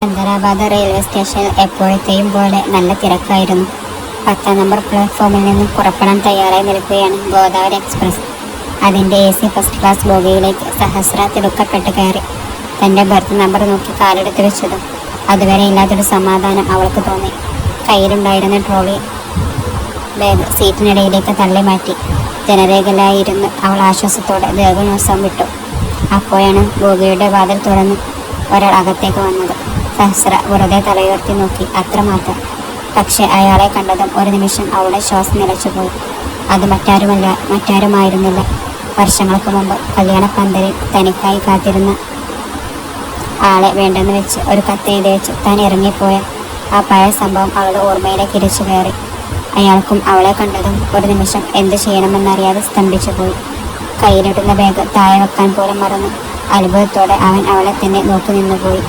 Hyderabad railway സ്റ്റേഷനിൽ എപ്പോഴത്തെയും പോലെ നല്ല തിരക്കായിരുന്നു. 10ാം നമ്പർ പ്ലാറ്റ്ഫോമിൽ നിന്നും പുറപ്പെടാൻ തയ്യാറായി നിൽക്കുകയാണ് ഗോദാവരി എക്സ്പ്രസ്. അതിൻ്റെ AC ഫസ്റ്റ് ക്ലാസ് ബോഗിയിലേക്ക് സഹസ്ര തിടുക്കപ്പെട്ട് കയറി. തൻ്റെ ബർത്ത് നമ്പർ നോക്കി കാലെടുത്ത് വെച്ചതും അതുവരെ ഇല്ലാത്തൊരു സമാധാനം അവൾക്ക് തോന്നി. കയ്യിലുണ്ടായിരുന്ന ട്രോളി ബാഗ് സീറ്റിനിടയിലേക്ക് തള്ളി മാറ്റി ജനരേഖയിലായിരുന്ന് അവൾ ആശ്വാസത്തോടെ ദീർഘശ്വാസം വിട്ടു. അപ്പോഴാണ് ബോഗിയുടെ വാതിൽ തുറന്ന് ഒരാൾ അകത്തേക്ക് വന്നത്. സഹസ്ര വെറുതെ തലയുയർത്തി നോക്കി, അത്രമാത്രം. പക്ഷെ അയാളെ കണ്ടതും ഒരു നിമിഷം അവളുടെ ശ്വാസം നിലച്ചുപോയി. അത് മറ്റാരുമായിരുന്നില്ല. വർഷങ്ങൾക്ക് മുമ്പ് കല്യാണപ്പന്തലിൽ തനിക്കായി കാത്തിരുന്ന ആളെ വേണ്ടെന്ന് വെച്ച് ഒരു കത്ത് എഴുതി വെച്ച് താൻ ഇറങ്ങിപ്പോയ ആ പഴയ സംഭവം അവളുടെ ഓർമ്മയിലേക്ക് ഇരച്ചു കയറി. അയാൾക്കും അവളെ കണ്ടതും ഒരു നിമിഷം എന്ത് ചെയ്യണമെന്നറിയാതെ സ്തംഭിച്ചു പോയി. കയ്യിലിടുന്ന ബാഗ് താഴെ വെക്കാൻ പോലും മറന്നു. അത്ഭുതത്തോടെ അവൻ അവളെ തന്നെ നോക്കി നിന്നുപോയി.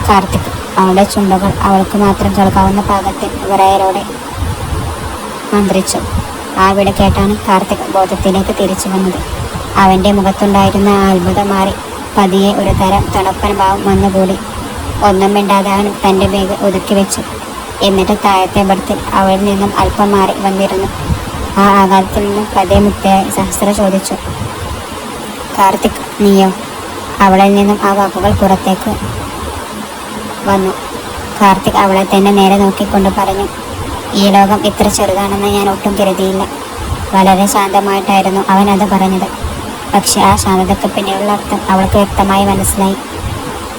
കാർത്തിക്. അവളുടെ ചുണ്ടുകൾ അവൾക്ക് മാത്രം കേൾക്കാവുന്ന പാകത്തിൽ വിറയലോടെ മന്ത്രിച്ചു. ആ വിട കേട്ടാണ് കാർത്തിക് ബോധത്തിലേക്ക് തിരിച്ചു വന്നത്. അവൻ്റെ മുഖത്തുണ്ടായിരുന്ന ആ അത്ഭുതം മാറി പതിയെ ഒരു തരം തണുപ്പൻ ഭാവം വന്നുകൂടി. ഒന്നും മിണ്ടാതെ അവൻ തൻ്റെ ബാഗ് ഒതുക്കി വെച്ചു. എന്നിട്ട് താഴത്തെ ബർത്തിൽ അവളിൽ നിന്നും അല്പം മാറി വന്നിരുന്നു. ആ ആഘാതത്തിൽ നിന്നും പതിയെ മുക്തയായി സഹസ്ര ചോദിച്ചു, കാർത്തിക്, നീയോ? അവളിൽ നിന്നും ആ വാക്കുകൾ പുറത്തേക്ക് വന്നു. കാർത്തിക് അവളെ തന്നെ നേരെ നോക്കിക്കൊണ്ട് പറഞ്ഞു, ഈ ലോകം ഇത്ര ചെറുതാണെന്ന് ഞാൻ ഒട്ടും കരുതിയില്ല. വളരെ ശാന്തമായിട്ടായിരുന്നു അവൻ അത് പറഞ്ഞത്. പക്ഷെ ആ ശാന്തതയ്ക്ക് പിന്നിലുള്ള അർത്ഥം അവൾക്ക് വ്യക്തമായി മനസ്സിലായി.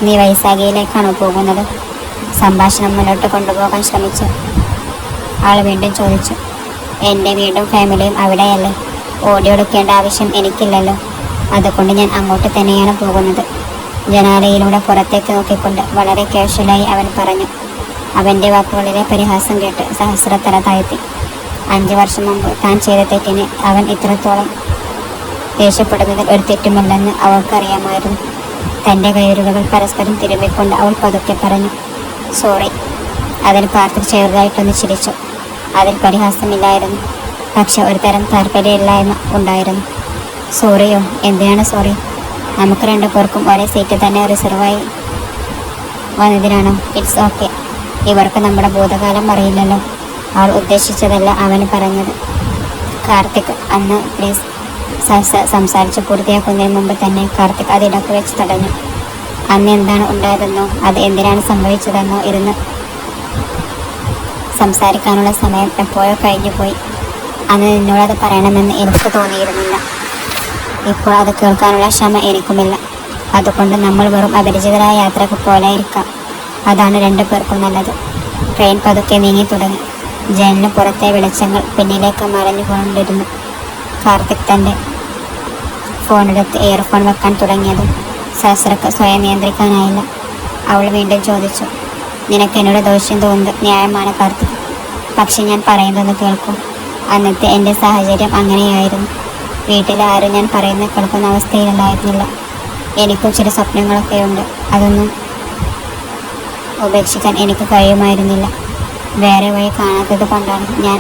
നീ വൈശാഖിയിലേക്കാണോ പോകുന്നത്? സംഭാഷണം മുന്നോട്ട് കൊണ്ടുപോകാൻ ശ്രമിച്ചു ആൾ വീണ്ടും ചോദിച്ചു. എൻ്റെ വീടും ഫാമിലിയും അവിടെയല്ലേ. ഓടിയൊടുക്കേണ്ട ആവശ്യം എനിക്കില്ലല്ലോ. അതുകൊണ്ട് ഞാൻ അങ്ങോട്ട് തന്നെയാണ് പോകുന്നത്. ജനാലയിലൂടെ പുറത്തേക്ക് നോക്കിക്കൊണ്ട് വളരെ കാഷ്വലായി അവൻ പറഞ്ഞു. അവൻ്റെ വാക്കുകളിലെ പരിഹാസം കേട്ട് സഹസ്ര തല താഴ്ത്തി. 5 വർഷം മുമ്പ് താൻ ചെയ്ത തെറ്റിന് അവൻ ഇത്രത്തോളം ദേഷ്യപ്പെടുന്നതിൽ ഒരു തെറ്റുമില്ലെന്ന് അവൾക്കറിയാമായിരുന്നു. തൻ്റെ കയ്യുരുകൾ പരസ്പരം തിരുമ്മിക്കൊണ്ട് അവൾ പതുക്കെ പറഞ്ഞു, സോറി. അതിൽ കാർത്തിക് ചെറുതായിട്ടൊന്ന് ചിരിച്ചു. അതിൽ പരിഹാസമില്ലായിരുന്നു, പക്ഷെ ഒരു തരം താല്പര്യമില്ലായ്മ ഉണ്ടായിരുന്നു. സോറിയോ? എന്തിനാണ് സോറി? നമുക്ക് 2 പേർക്കും ഒരേ സീറ്റ് തന്നെ റിസർവായി വന്നതിനാണോ? It's okay. ഇവർക്ക് നമ്മുടെ ഭൂതകാലം അറിയില്ലല്ലോ. അവൾ ഉദ്ദേശിച്ചതല്ല അവന് പറഞ്ഞത്. കാർത്തിക്, അന്ന് പ്ലീസ്. സംസാരിച്ച് പൂർത്തിയാക്കുന്നതിന് മുമ്പ് തന്നെ കാർത്തിക് അതിടക്ക് വെച്ച് തടഞ്ഞു. അന്ന് എന്താണ് ഉണ്ടായതെന്നോ അത് എന്തിനാണ് സംഭവിച്ചതെന്നോ ഇരുന്ന് സംസാരിക്കാനുള്ള സമയം എപ്പോഴോ കഴിഞ്ഞു പോയി. അന്ന് നിന്നോടത് പറയണമെന്ന് എനിക്ക് തോന്നിയിരുന്നില്ല. ഇപ്പോൾ അത് കേൾക്കാനുള്ള ക്ഷമ എനിക്കുമില്ല. അതുകൊണ്ട് നമ്മൾ വെറും അപരിചിതരായ യാത്രക്ക് പോലെ ഇരിക്കാം. അതാണ് 2 പേർക്കും നല്ലത്. ട്രെയിൻ പതുക്കെ നീങ്ങി തുടങ്ങി. ജനലിന് പുറത്തെ വെളിച്ചങ്ങൾ പിന്നിലേക്ക് മറഞ്ഞുകൊണ്ടിരുന്നു. കാർത്തിക് തൻ്റെ ഫോണെടുത്ത് ഇയർഫോൺ വെക്കാൻ തുടങ്ങിയതും സഹസ്രക്ക് സ്വയം നിയന്ത്രിക്കാനായില്ല. അവൾ വീണ്ടും ചോദിച്ചു, നിനക്ക് എന്നോട് ദോഷ്യം തോന്നുന്നത് ന്യായമാണ് കാർത്തിക്. പക്ഷെ ഞാൻ പറയുന്നതൊന്ന് കേൾക്കും. അന്നത്തെ എൻ്റെ സാഹചര്യം അങ്ങനെയായിരുന്നു. വീട്ടിൽ ആരും ഞാൻ പറയുന്നത് കേൾക്കുന്ന അവസ്ഥയിലല്ലായിരുന്നില്ല. എനിക്കും ചില സ്വപ്നങ്ങളൊക്കെയുണ്ട്. അതൊന്നും ഉപേക്ഷിക്കാൻ എനിക്ക് കഴിയുമായിരുന്നില്ല. വേറെ വഴി കാണാത്തത് കൊണ്ടാണ് ഞാൻ.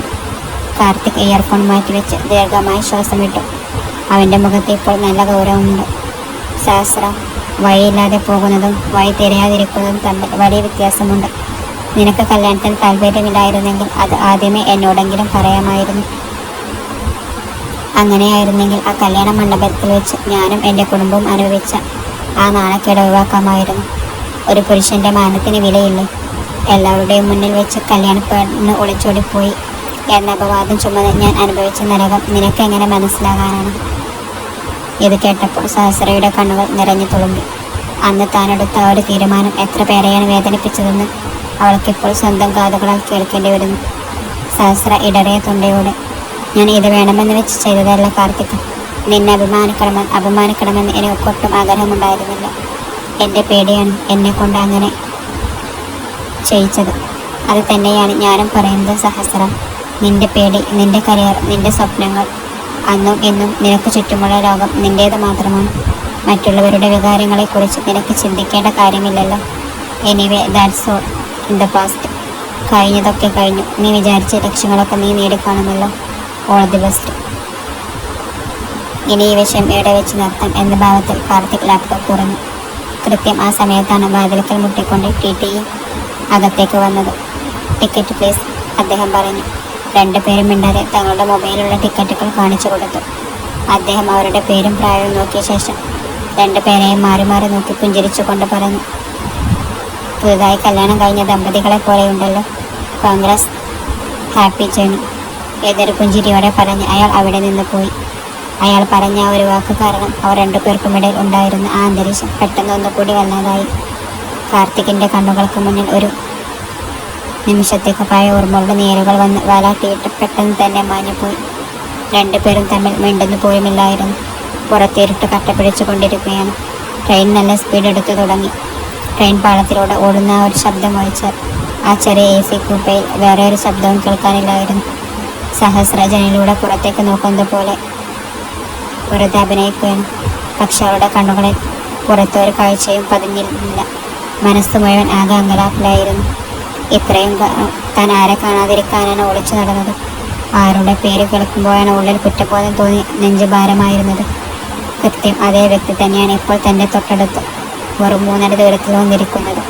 കാർത്തിക് ഇയർഫോൺ മാറ്റിവെച്ച് ദീർഘമായി ശ്വാസം വിട്ടു. അവൻ്റെ മുഖത്ത് ഇപ്പോൾ നല്ല ഗൗരവമുണ്ട്. സഹസ്ര, വഴിയില്ലാതെ പോകുന്നതും വഴി തിരയാതിരിക്കുന്നതും തമ്മിൽ വലിയ വ്യത്യാസമുണ്ട്. നിനക്ക് കല്യാണത്തിന് താല്പര്യമില്ലായിരുന്നെങ്കിൽ അത് ആദ്യമേ എന്നോടെങ്കിലും പറയാമായിരുന്നു. അങ്ങനെയായിരുന്നെങ്കിൽ ആ കല്യാണ മണ്ഡപത്തിൽ വെച്ച് ഞാനും എൻ്റെ കുടുംബവും അനുഭവിച്ച ആ നാണക്കേട് ഒഴിവാക്കാമായിരുന്നു. ഒരു പുരുഷൻ്റെ മാനത്തിന് വിലയില്ലേ? എല്ലാവരുടെയും മുന്നിൽ വെച്ച് കല്യാണപ്പെണ്ണ് ഒളിച്ചോടിപ്പോയി എന്ന അപവാദം ചുമന്ന് ഞാൻ അനുഭവിച്ച നരകം നിനക്കെങ്ങനെ മനസ്സിലാകാനാണ്? ഇത് കേട്ടപ്പോൾ സഹസ്രയുടെ കണ്ണുകൾ നിറഞ്ഞു തുളുമ്പി. അന്ന് താനെടുത്ത ഒരു തീരുമാനം എത്ര പേരെയാണ് വേദനിപ്പിച്ചതെന്ന് അവൾക്കിപ്പോൾ സ്വന്തം കാതുകളാൽ കേൾക്കേണ്ടി വരുന്നു. സഹസ്ര ഇടറിയ തൊണ്ടയോടെ, ഞാൻ ഇത് വേണമെന്ന് വെച്ച് ചെയ്തതല്ല കാർത്തിക്. നിന്നെ അപമാനിക്കണമെന്ന് എനിക്കൊട്ടും ആഗ്രഹമുണ്ടായിരുന്നില്ല. എൻ്റെ പേടിയാണ് എന്നെ കൊണ്ട് അങ്ങനെ ചെയ്യിച്ചത്. അത് തന്നെയാണ് ഞാനും പറയുന്നത് സഹസ്ര. നിന്റെ പേടി, നിന്റെ കരിയർ, നിന്റെ സ്വപ്നങ്ങൾ. അന്നും ഇന്നും നിനക്ക് ചുറ്റുമുള്ള ലോകം നിൻ്റേത് മാത്രമാണ്. മറ്റുള്ളവരുടെ വികാരങ്ങളെക്കുറിച്ച് നിനക്ക് ചിന്തിക്കേണ്ട കാര്യമില്ലല്ലോ. Anyway, that's all in the past. കഴിഞ്ഞതൊക്കെ കഴിഞ്ഞു. നീ വിചാരിച്ച ലക്ഷ്യങ്ങളൊക്കെ നീ നേടിക്കാണുമല്ലോ. All the best. ഇനി ഈ വിഷയം ഇവിടെ വെച്ച് നിർത്താം എന്ന ഭാവത്തിൽ കാർത്തിക് ലാപ്ടോപ്പ് തുറന്നു. കൃത്യം ആ സമയത്താണ് വാതിൽക്കൽ മുട്ടിക്കൊണ്ട് ടി അകത്തേക്ക് വന്നത്. ടിക്കറ്റ് പ്ലീസ്, അദ്ദേഹം പറഞ്ഞു. രണ്ടുപേരും മിണ്ടാതെ തങ്ങളുടെ മൊബൈലിലുള്ള ടിക്കറ്റുകൾ കാണിച്ചു കൊടുത്തു. അദ്ദേഹം അവരുടെ പേരും പ്രായവും നോക്കിയ ശേഷം രണ്ടുപേരെയും മാറി മാറി നോക്കി പുഞ്ചിരിച്ചുകൊണ്ട് പറഞ്ഞു, പുതുതായി കല്യാണം കഴിഞ്ഞ ദമ്പതികളെ പോലെയുണ്ടല്ലോ. Congress, happy journey. ഏതൊരു പുഞ്ചിരിയോടെ പറഞ്ഞ് അയാൾ അവിടെ നിന്ന് പോയി. അയാൾ പറഞ്ഞ ആ ഒരു വാക്ക് കാരണം അവർ രണ്ടുപേർക്കുമിടയിൽ ഉണ്ടായിരുന്ന ആ അന്തരീക്ഷം പെട്ടെന്ന് ഒന്നുകൂടി വല്ലാതായി. കാർത്തികിൻ്റെ കണ്ണുകൾക്ക് മുന്നിൽ ഒരു നിമിഷത്തേക്ക് പഴയ ഓർമ്മകളുടെ നേരുകൾ വന്ന് വാലാട്ടിയിട്ട് പെട്ടെന്ന് തന്നെ മാഞ്ഞുപോയി. രണ്ടുപേരും തമ്മിൽ മിണ്ടുന്നു പോലുമില്ലായിരുന്നു. പുറത്തിരുട്ട് കട്ടപ്പിടിച്ചു കൊണ്ടിരിക്കുകയാണ്. ട്രെയിൻ നല്ല സ്പീഡ് എടുത്തു തുടങ്ങി. ട്രെയിൻ പാളത്തിലൂടെ ഓടുന്ന ആ ഒരു ശബ്ദം ഒഴിച്ചാൽ ആ ചെറിയ AC കൂപ്പയിൽ വേറെ ഒരു ശബ്ദവും കേൾക്കാനില്ലായിരുന്നു. സഹസ്ര ജനലിലൂടെ പുറത്തേക്ക് നോക്കുന്നത് പോലെ വെറുതെ അഭിനയിക്കുകയാണ്. പക്ഷെ അവളുടെ കണ്ണുകളിൽ പുറത്തൊരു കാഴ്ചയും പതിഞ്ഞിരുന്നില്ല. മനസ്സ് മുഴുവൻ ആകെ അങ്കലാപ്പിലായിരുന്നു. ഇത്രയും താൻ ആരെ കാണാതിരിക്കാനാണ് ഒളിച്ചു നടന്നത്? ആരുടെ പേര് കേൾക്കുമ്പോഴാണ് ഉള്ളിൽ കുറ്റബോധം തോന്നി നെഞ്ചു ഭാരമായിരുന്നത്? കൃത്യം അതേ വ്യക്തി തന്നെയാണ് ഇപ്പോൾ തൻ്റെ തൊട്ടടുത്ത് വെറും 3 അടി ദൂരത്തിൽ വന്നിരിക്കുന്നത്.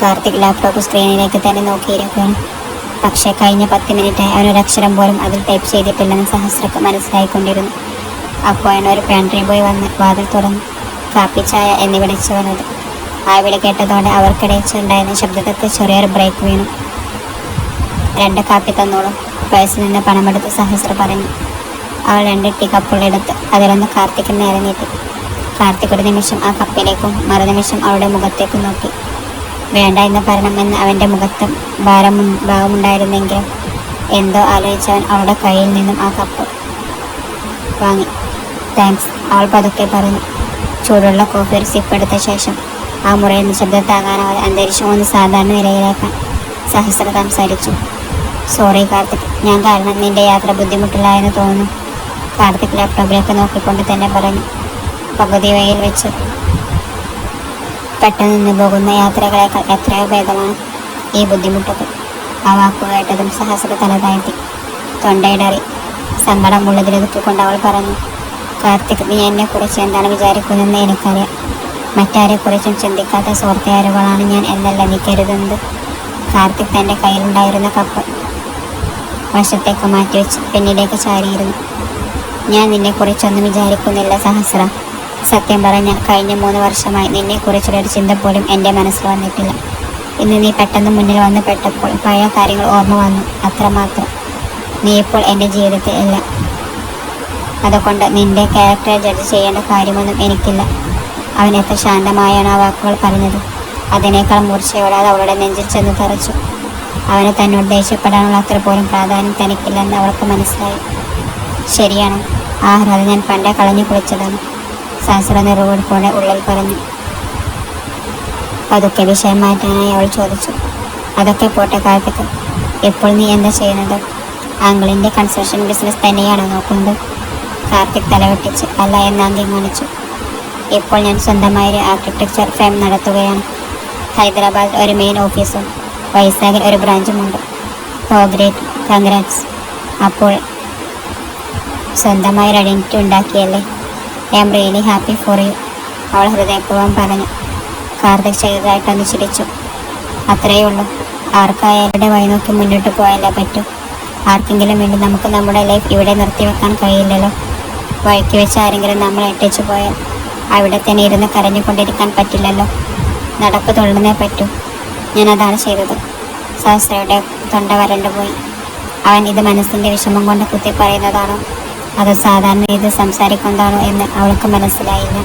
കാർത്തിക് ലാപ്ടോപ്പ് സ്ക്രീനിലേക്ക് തന്നെ നോക്കിയിരിക്കുകയാണ്. പക്ഷേ കഴിഞ്ഞ 10 മിനിറ്റായി അവനൊരക്ഷരം പോലും അതിൽ ടൈപ്പ് ചെയ്തിട്ടില്ലെന്ന് സഹസ്രക്ക് മനസ്സിലായിക്കൊണ്ടിരുന്നു. അപ്പോഴാണ് ഒരു പാൻട്രി ബോയ് വന്ന് വാതിൽ തുറന്നു കാപ്പി ചായ എന്ന് വിളിച്ചു വന്നത്. ആ വിളി കേട്ടതോടെ അവർക്കിടയിച്ചുണ്ടായിരുന്ന ശബ്ദത്തിൽ ചെറിയൊരു ബ്രേക്ക് വീണു. 2 കാപ്പി തന്നോളൂ, പേഴ്സിൽ നിന്ന് പണമെടുത്ത് സഹസ്ര പറഞ്ഞു. അവൾ 2 ടീ കപ്പുകളെടുത്ത് അതിലൊന്ന് കാർത്തിക്കിന് നേരെ നീട്ടി. കാർത്തിക് ഒരു നിമിഷം ആ കപ്പിലേക്കും മറുനിമിഷം അവളുടെ മുഖത്തേക്കും നോക്കി. വേണ്ട എന്ന് പറയണമെന്ന് അവൻ്റെ മുഖത്ത് ഭാവമുണ്ടായിരുന്നെങ്കിലും എന്തോ ആലോചിച്ചവൻ അവളുടെ കയ്യിൽ നിന്നും ആ കപ്പ് വാങ്ങി. താങ്ക്സ്, അവൾ പതുക്കെ പറഞ്ഞു. ചൂടുള്ള കോഫി ഒരു സിപ്പ് എടുത്ത ശേഷം ആ മുറിയിൽ നിശബ്ദത്താകാനാവാതെ അന്തരീക്ഷം ഒന്ന് സാധാരണ നിലയിലാക്കാൻ സഹസ്ര സംസാരിച്ചു. സോറി കാർത്തിക്, ഞാൻ കാരണം നിന്റെ യാത്ര ബുദ്ധിമുട്ടില്ല എന്ന് തോന്നുന്നു. കാർത്തിക് ലാപ്ടോപ്പിലേക്ക് നോക്കിക്കൊണ്ട് തന്നെ പറഞ്ഞു. പകുതി വഴിയിൽ വെച്ച് പെട്ടെന്ന് നിന്ന് പോകുന്ന യാത്രകളേക്കാൾ എത്രയോ ഭേദമാണ് ഈ ബുദ്ധിമുട്ടുകൾ. ആ വാക്കു കേട്ടതും സഹസ്ര തല താഴ്ത്തി തൊണ്ടയിടറി സങ്കടം ഉള്ളതിലൊതുക്കിക്കൊണ്ട് അവൾ പറഞ്ഞു. കാർത്തിക്, നീ എന്നെക്കുറിച്ച് എന്താണ് വിചാരിക്കുന്നതെന്ന് എനിക്കറിയാം. മറ്റാരെക്കുറിച്ചും ചിന്തിക്കാത്ത സുഹൃത്തുക്കളാണ് ഞാൻ എന്നല്ല നീ കരുതുന്നത്. കാർത്തിക് തൻ്റെ കയ്യിലുണ്ടായിരുന്ന കപ്പ് വശത്തേക്ക് മാറ്റിവെച്ച് പിന്നിലേക്ക് ചാരിയിരുന്നു. ഞാൻ നിന്നെക്കുറിച്ചൊന്നും വിചാരിക്കുന്നില്ല സഹസ്ര. സത്യം പറഞ്ഞാൽ കഴിഞ്ഞ 3 വർഷമായി നിന്നെക്കുറിച്ചുള്ളൊരു ചിന്ത പോലും എൻ്റെ മനസ്സിൽ വന്നിട്ടില്ല. ഇന്ന് നീ പെട്ടെന്ന് മുന്നിൽ വന്ന് പെട്ടപ്പോൾ പഴയ കാര്യങ്ങൾ ഓർമ്മ വന്നു, അത്രമാത്രം. നീ ഇപ്പോൾ എൻ്റെ ജീവിതത്തിൽ ഇല്ല. അതുകൊണ്ട് നിന്റെ ക്യാരക്ടറെ ജഡ്ജ് ചെയ്യേണ്ട കാര്യമൊന്നും എനിക്കില്ല. അവൻ എത്ര ശാന്തമായാണ് ആ വാക്കുകൾ പറഞ്ഞത്. അതിനേക്കാൾ മൂർച്ചയോടെ അത് അവളുടെ നെഞ്ചിൽ ചെന്ന് തറച്ചു. അവന് തന്നോട് ദേഷ്യപ്പെടാനുള്ള അത്ര പോലും പ്രാധാന്യം തനിക്കില്ലെന്ന് അവൾക്ക് മനസ്സിലായി. ശരിയാണ്, ആ ഹൃദയം ഞാൻ പണ്ടേ കളഞ്ഞു കുളിച്ചതാണ്, സഹസ്ര നിറവോടുകൂടെ ഉള്ളിൽ പറഞ്ഞു. പതുക്കെ വിഷയം മാറ്റാനായി അവൾ ചോദിച്ചു. അതൊക്കെ പോട്ടെ കാർത്തിക്, ഇപ്പോൾ നീ എന്താ ചെയ്യുന്നത്? ആംഗിളിൻ്റെ കൺസ്ട്രക്ഷൻ ബിസിനസ് തന്നെയാണോ നോക്കുന്നത്? കാർത്തിക് തലവെട്ടിച്ച് അല്ല എന്ന് ആംഗ്യം കാണിച്ചു. ഇപ്പോൾ ഞാൻ സ്വന്തമായൊരു ആർക്കിടെക്ചർ ഫേം നടത്തുകയാണ്. ഹൈദരാബാദിൽ ഒരു മെയിൻ ഓഫീസും വൈസാഖിൽ ഒരു ബ്രാഞ്ചുമുണ്ട്. ഓ ഗ്രേറ്റ്, കൺഗ്രാറ്റ്സ്. അപ്പോൾ സ്വന്തമായി ഐഡൻറ്റിറ്റി ഉണ്ടാക്കിയല്ലേ? I am really happy for you, അവൾ ഹൃദയപൂർവ്വം പറഞ്ഞു. കാർത്തിക് ചെയ്തതായിട്ടൊന്ന് ചിരിച്ചു. അത്രയേ ഉള്ളൂ. ആർക്കായാലും വഴി നോക്കി മുന്നോട്ട് പോയാലേ പറ്റൂ. ആർക്കെങ്കിലും വേണ്ടി നമുക്ക് നമ്മുടെ ലൈഫ് ഇവിടെ നിർത്തിവെക്കാൻ കഴിയില്ലല്ലോ. വഴിക്ക് വെച്ച് ആരെങ്കിലും നമ്മൾ എട്ടിച്ചു പോയാൽ അവിടെ തന്നെ ഇരുന്ന് കരഞ്ഞുകൊണ്ടിരിക്കാൻ പറ്റില്ലല്ലോ. നടപ്പ് തൊള്ളുന്നേ പറ്റൂ. ഞാനതാണ് ചെയ്തത്. സഹസ്രയുടെ തൊണ്ട വരണ്ടുപോയി. അവൻ ഇത് മനസ്സിൻ്റെ വിഷമം കൊണ്ട് കുത്തി പറയുന്നതാണോ അതോ സാധാരണ ഇത് സംസാരിക്കുന്നതാണോ എന്ന് അവൾക്ക് മനസ്സിലായില്ല.